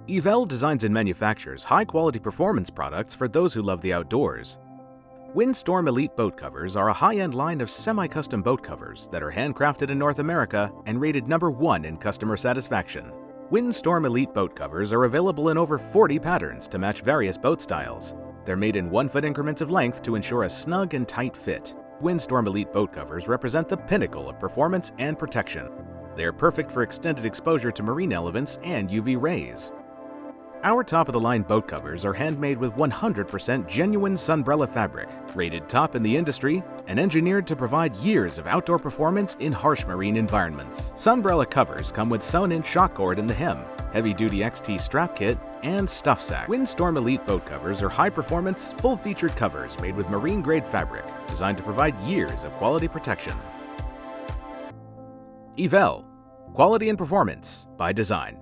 Eevelle designs and manufactures high-quality performance products for those who love the outdoors. Windstorm Elite Boat Covers are a high-end line of semi-custom boat covers that are handcrafted in North America and rated #1 in customer satisfaction. Windstorm Elite Boat Covers are available in over 40 patterns to match various boat styles. They're made in 1-foot increments of length to ensure a snug and tight fit. Windstorm Elite Boat Covers represent the pinnacle of performance and protection. They are perfect for extended exposure to marine elements and UV rays. Our top-of-the-line boat covers are handmade with 100% genuine Sunbrella fabric, rated top in the industry, and engineered to provide years of outdoor performance in harsh marine environments. Sunbrella Covers come with sewn-in shock cord in the hem, heavy-duty XT strap kit, and stuff sack. Windstorm Elite Boat Covers are high-performance, full-featured covers made with marine-grade fabric, designed to provide years of quality protection. Eevelle, quality and performance by design.